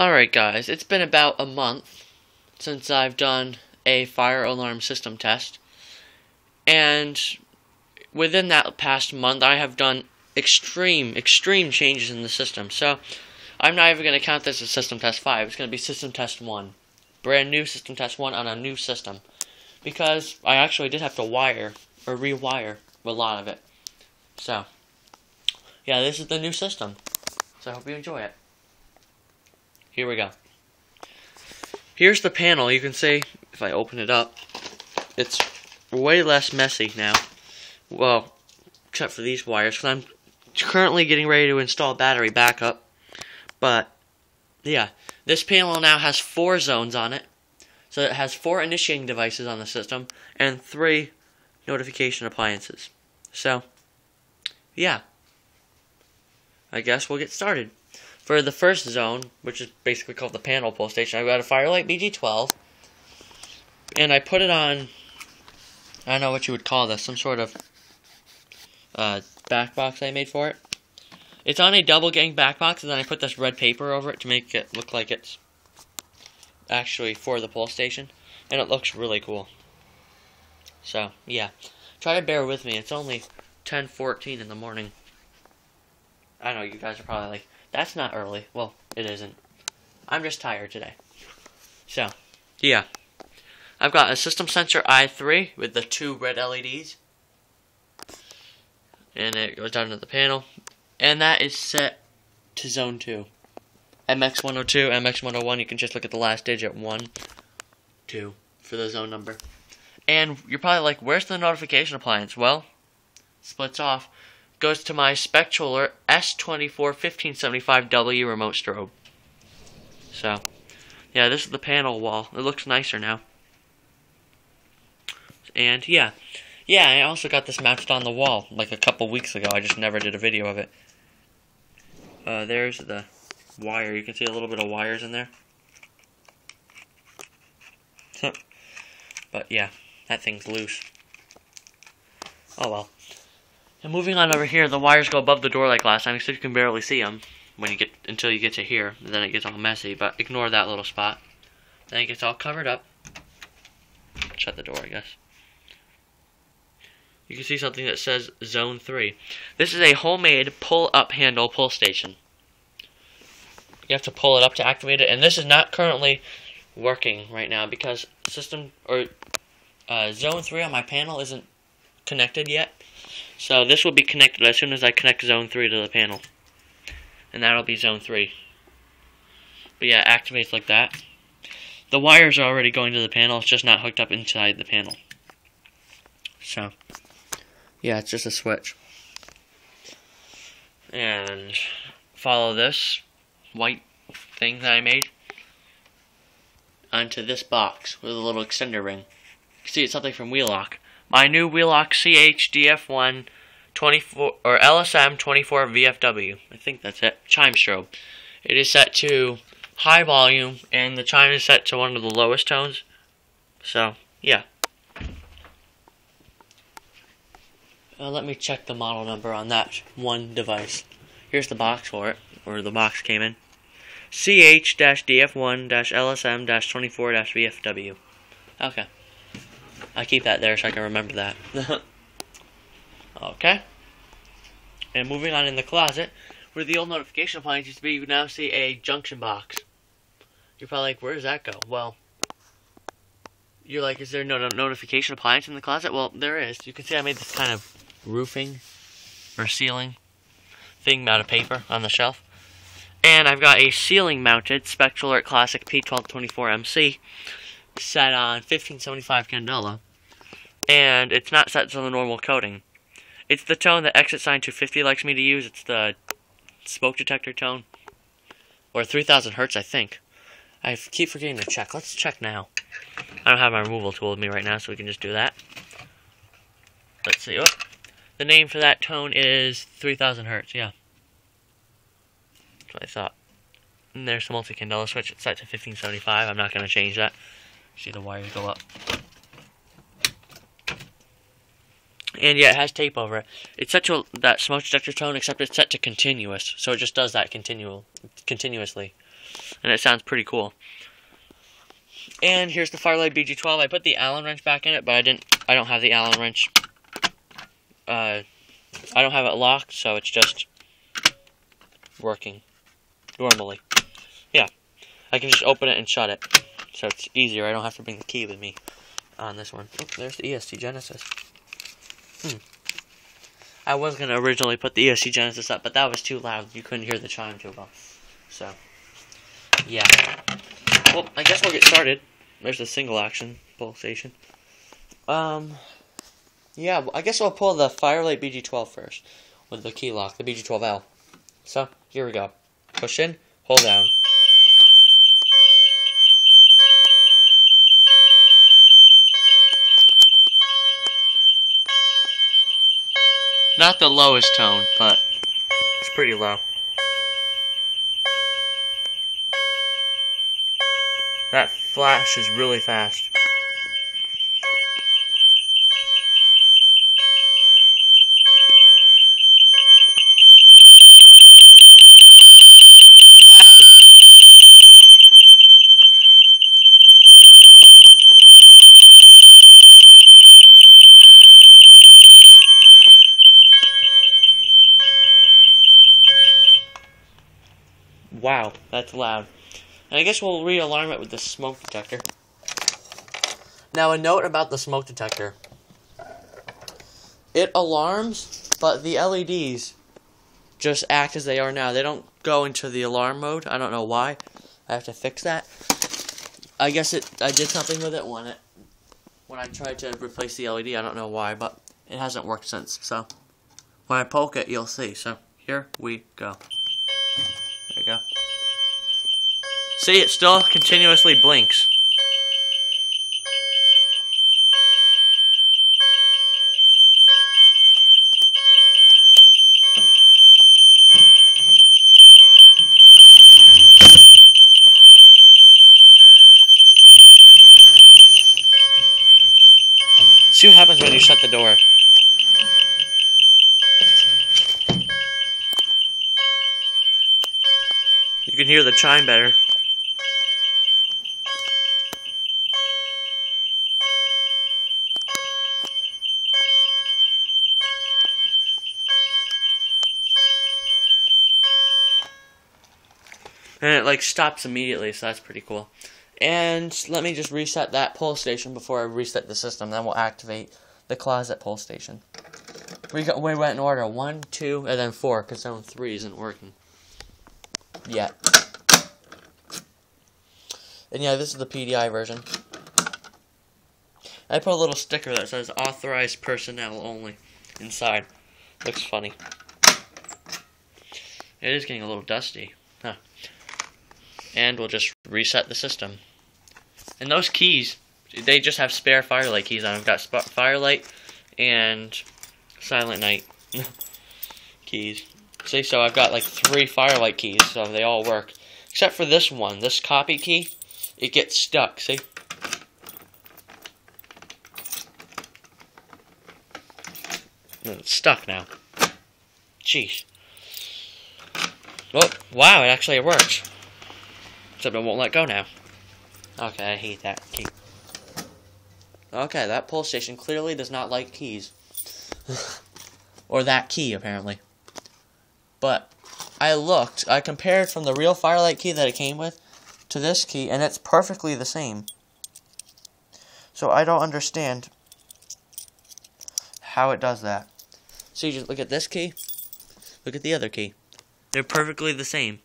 Alright guys, it's been about a month since I've done a fire alarm system test, and within that past month I have done extreme changes in the system. So I'm not even going to count this as system test 5, it's going to be system test 1. Brand new system test 1 on a new system, because I actually did have to rewire a lot of it. So yeah, this is the new system, so I hope you enjoy it. Here we go. Here's the panel. You can see, if I open it up, it's way less messy now. Well, except for these wires, because I'm currently getting ready to install battery backup. But, yeah, this panel now has 4 zones on it. So it has 4 initiating devices on the system, and 3 notification appliances. So, yeah. I guess we'll get started. For the first zone, which is basically called the panel pull station, I've got a Firelight BG12, and I put it on, I don't know what you would call this, some sort of back box I made for it. It's on a double gang back box, and then I put this red paper over it to make it look like it's actually for the pull station, and it looks really cool. So, yeah, try to bear with me, it's only 10:14 in the morning. I know, you guys are probably like, that's not early. Well, it isn't. I'm just tired today. So, yeah. I've got a system sensor i3 with the 2 red LEDs. And it goes down to the panel. And that is set to zone 2. MX102, MX101, you can just look at the last digit, 1, 2, for the zone number. And you're probably like, where's the notification appliance? Well, splits off. Goes to my Spectroller S24-1575W remote strobe. So, yeah, this is the panel wall. It looks nicer now. And, yeah. Yeah, I also got this mounted on the wall, like a couple weeks ago. I just never did a video of it. There's the wire. You can see a little bit of wires in there. But, yeah, that thing's loose. Oh, well. And moving on over here, the wires go above the door like last time, so you can barely see them until you get to here. And then it gets all messy, but ignore that little spot. Then it gets all covered up. Shut the door, I guess. You can see something that says Zone 3. This is a homemade pull-up handle pull station. You have to pull it up to activate it, and this is not currently working right now because Zone 3 on my panel isn't connected yet. So this will be connected as soon as I connect Zone 3 to the panel. And that'll be Zone 3. But yeah, it activates like that. The wires are already going to the panel, it's just not hooked up inside the panel. So, yeah, it's just a switch. And follow this white thing that I made onto this box with a little extender ring. You can see it's something from Wheelock. My new Wheelock CHDF1 24 or LSM 24 VFW. I think that's it. Chime strobe. It is set to high volume, and the chime is set to one of the lowest tones. So, yeah. Let me check the model number on that one device. Here's the box for it, or the box came in. CH-DF1-LSM-24-VFW. Okay. I keep that there so I can remember that. Okay. And moving on in the closet, where the old notification appliance used to be, you now see a junction box. You're probably like, where does that go? Well, you're like, is there no notification appliance in the closet? Well, there is. You can see I made this kind of roofing or ceiling thing out of paper on the shelf. And I've got a ceiling mounted Spectroller Classic P1224MC set on 1575 candela, and it's not set to the normal coding. It's the tone that Exit Sign 250 likes me to use. It's the smoke detector tone, or 3000 hertz, I think. I keep forgetting to check. Let's check now. I don't have my removal tool with me right now, so we can just do that. Let's see. Oh, the name for that tone is 3000 hertz. Yeah, that's what I thought. And there's the multi-candela switch. It's set to 1575. I'm not going to change that. See the wires go up. And yeah, it has tape over it. It's set to that smoke detector tone, except it's set to continuous, so it just does that continuously. and it sounds pretty cool. And here's the Firelight BG12. I put the Allen wrench back in it, but I don't have the Allen wrench. I don't have it locked, so it's just working normally. Yeah, I can just open it and shut it, so it's easier. I don't have to bring the key with me on this one. Oh, there's the ESC Genesis. I was going to originally put the ESC Genesis up, but that was too loud. You couldn't hear the chime too well. So, yeah. Well, I guess we'll get started. There's the single action pull station. Yeah, I guess I'll pull the Firelight BG12 first with the key lock, the BG12L. So, here we go. Push in, hold down. Not the lowest tone, but it's pretty low. That flash is really fast. Wow, that's loud. And I guess we'll re-alarm it with the smoke detector. Now, a note about the smoke detector. It alarms, but the LEDs just act as they are now. They don't go into the alarm mode. I don't know why. I have to fix that. I guess I did something with it when I tried to replace the LED. I don't know why, but it hasn't worked since. So, when I poke it, you'll see. So, here we go. There we go. See, it still continuously blinks. See what happens when you shut the door. You can hear the chime better. And it like stops immediately, so that's pretty cool. And let me just reset that pull station before I reset the system. Then we'll activate the closet pull station. We went in order 1, 2, and then 4, because zone 3 isn't working yet. And yeah, this is the PDI version. I put a little sticker that says authorized personnel only inside. Looks funny. It is getting a little dusty. Huh. And we'll just reset the system. And those keys, they just have spare Firelight keys on them. Got Firelight and Silent Night keys. See, so I've got like 3 Firelight keys, so they all work. Except for this one, this copy key, it gets stuck, see? It's stuck now. Jeez. Oh, wow, it actually works. Except it won't let go now. Okay, I hate that key. Okay, that pull station clearly does not like keys. Or that key, apparently. But I compared from the real Firelight key that it came with to this key, and it's perfectly the same. So I don't understand how it does that. So you just look at this key, look at the other key. They're perfectly the same.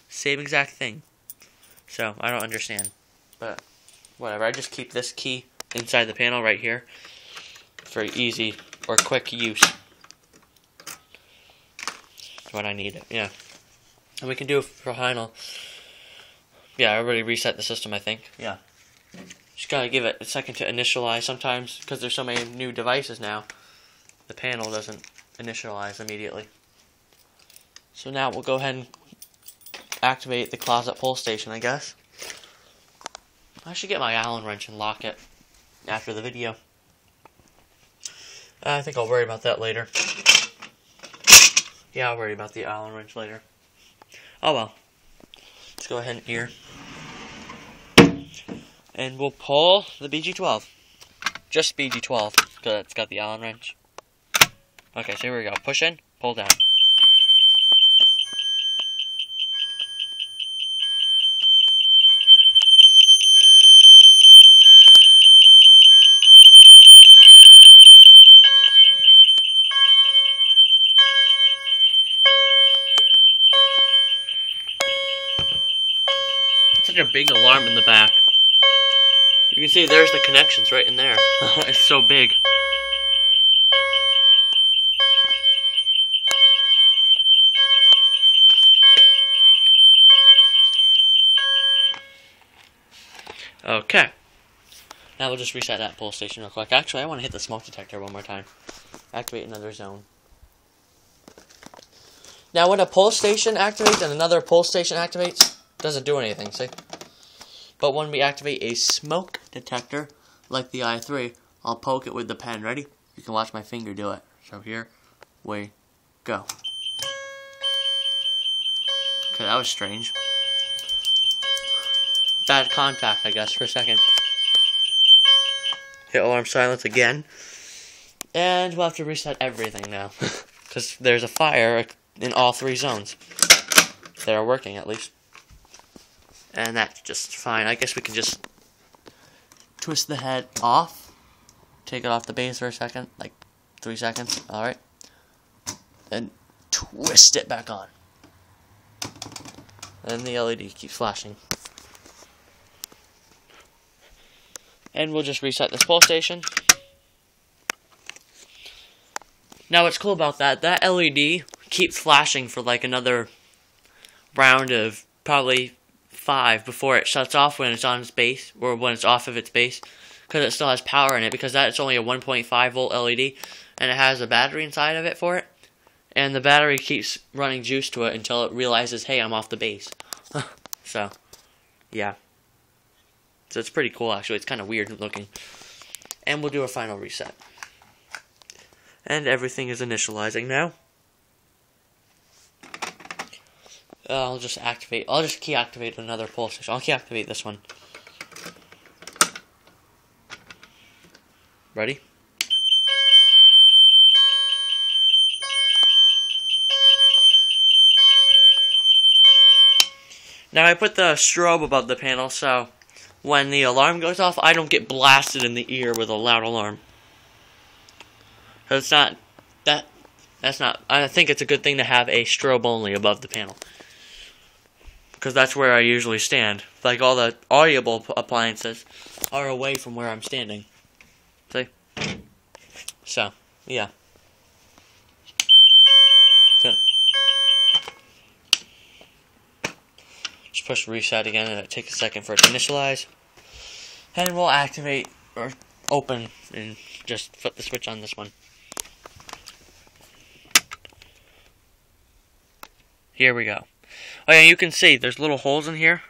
Same exact thing. So, I don't understand. But, whatever. I just keep this key inside the panel right here for easy or quick use when I need it. Yeah. And we can do it for final. Yeah, I already reset the system, I think. Yeah. Just gotta give it a second to initialize sometimes, because there's so many new devices now. The panel doesn't initialize immediately. So now we'll go ahead and activate the closet pull station, I guess. I should get my Allen wrench and lock it after the video. I think I'll worry about that later. Yeah, I'll worry about the Allen wrench later. Oh well. go ahead here. And we'll pull the BG12. Just BG12, because it's got the Allen wrench. Okay, so here we go. Push in, pull down. Such a big alarm in the back. You can see there's the connections right in there. It's so big. Okay. Now we'll just reset that pull station real quick. Actually, I want to hit the smoke detector one more time. Activate another zone. Now when a pull station activates and another pull station activates, it doesn't do anything, see? But when we activate a smoke detector, like the i3, I'll poke it with the pen. Ready? You can watch my finger do it. So here we go. Okay, that was strange. Bad contact, I guess, for a second. Hit alarm silence again. And we'll have to reset everything now. Because there's a fire in all 3 zones. They are working, at least. And that's just fine. I guess we can just twist the head off. Take it off the base for a second. Like 3 seconds. Alright. Then twist it back on. And the LED keeps flashing. And we'll just reset this pull station. Now what's cool about that LED keeps flashing for like another round of probably 5 before it shuts off when it's on its base, or when it's off of its base, because it still has power in it, because that's only a 1.5 volt LED, and it has a battery inside of it for it, and the battery keeps running juice to it until it realizes, hey, I'm off the base. So, yeah. So it's pretty cool, actually. It's kind of weird looking. And we'll do a final reset. And everything is initializing now. I'll just key activate another pull station. I'll key activate this one. Ready? Now I put the strobe above the panel, so when the alarm goes off, I don't get blasted in the ear with a loud alarm. Cause that's not, I think it's a good thing to have a strobe only above the panel. Because that's where I usually stand. Like all the audible appliances are away from where I'm standing. See? So, yeah. Just push reset again, and it takes a second for it to initialize. And we'll activate or open and just flip the switch on this one. Here we go. Oh yeah, you can see there's little holes in here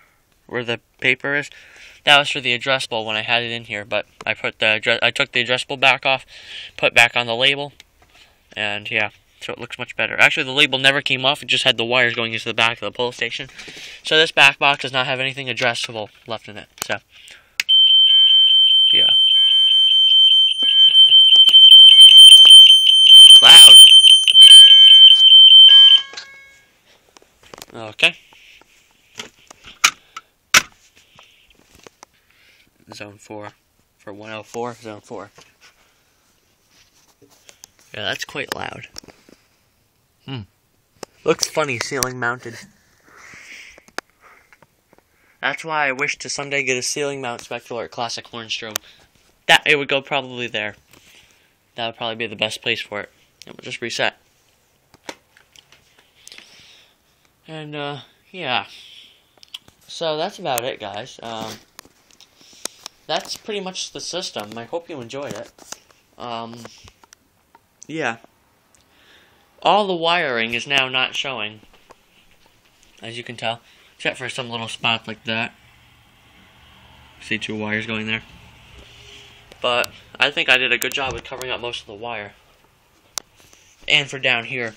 where the paper is. That was for the addressable when I had it in here, but I took the addressable back off, put back on the label, and yeah, so it looks much better. Actually, the label never came off; it just had the wires going into the back of the pull station. So this back box does not have anything addressable left in it. So yeah, loud. Okay. Zone 4 for 104, zone 4. Yeah, that's quite loud. Looks funny ceiling mounted. That's why I wish to someday get a ceiling mount spectral or classic horn strobe. That it would go probably there. That would probably be the best place for it. And we'll just reset. And yeah. So that's about it, guys. That's pretty much the system. I hope you enjoyed it. Yeah. All the wiring is now not showing, as you can tell, except for some little spots like that. See 2 wires going there. But I think I did a good job of covering up most of the wire. And for down here,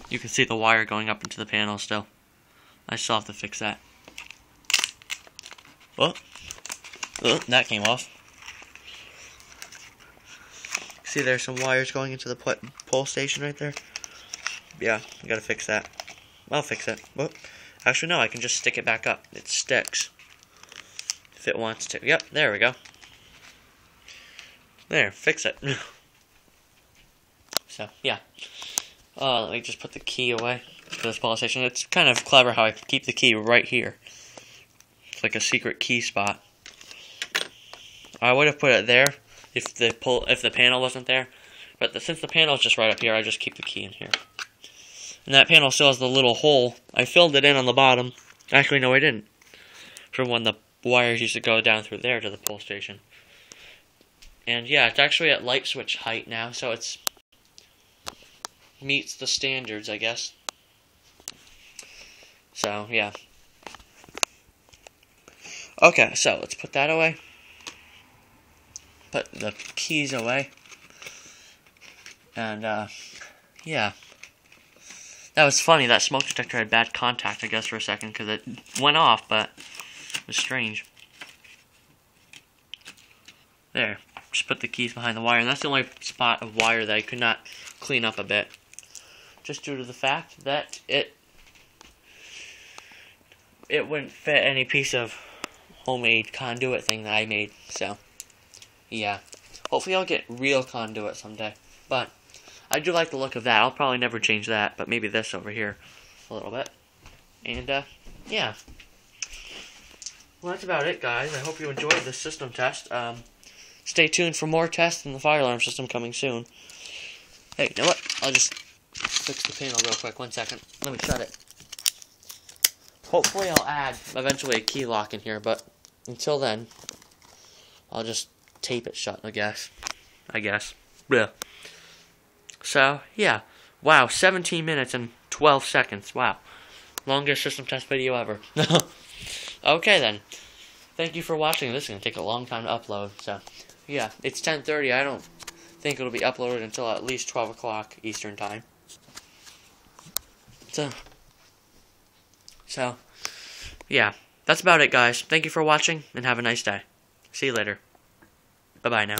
you can see the wire going up into the panel still. I still have to fix that. Oh, that came off. See, there's some wires going into the pole station right there. Yeah, I gotta fix that. I'll fix it. Whoop. Actually, no, I can just stick it back up. It sticks. If it wants to. Yep, there we go. There, fix it. So, yeah. Let me just put the key away for this pole station. It's kind of clever how I keep the key right here. It's like a secret key spot. I would have put it there if the panel wasn't there, but since the panel is just right up here, I just keep the key in here. And that panel still has the little hole. I filled it in on the bottom. Actually, no, I didn't. From when the wires used to go down through there to the pole station. And yeah, it's actually at light switch height now, so it's meets the standards, I guess. So yeah. Okay, so let's put that away. Put the keys away. And, yeah. That was funny, that smoke detector had bad contact, I guess, for a second, because it went off, but it was strange. There. Just put the keys behind the wire, and that's the only spot of wire that I could not clean up a bit. Just due to the fact that it wouldn't fit any piece of homemade conduit thing that I made, so... yeah. Hopefully I'll get real conduit someday. But I do like the look of that. I'll probably never change that, but maybe this over here a little bit. And, yeah. Well, that's about it, guys. I hope you enjoyed this system test. Stay tuned for more tests in the fire alarm system coming soon. Hey, you know what? I'll just fix the panel real quick. 1 second. Let me shut it. Hopefully I'll add eventually a key lock in here, but until then, I'll just tape it shut, I guess. Yeah. So, yeah. Wow, 17 minutes and 12 seconds. Wow. Longest system test video ever. Okay, then. Thank you for watching. This is going to take a long time to upload. So, yeah. It's 10:30. I don't think it'll be uploaded until at least 12 o'clock Eastern Time. So, yeah. That's about it, guys. Thank you for watching, and have a nice day. See you later. Bye-bye now.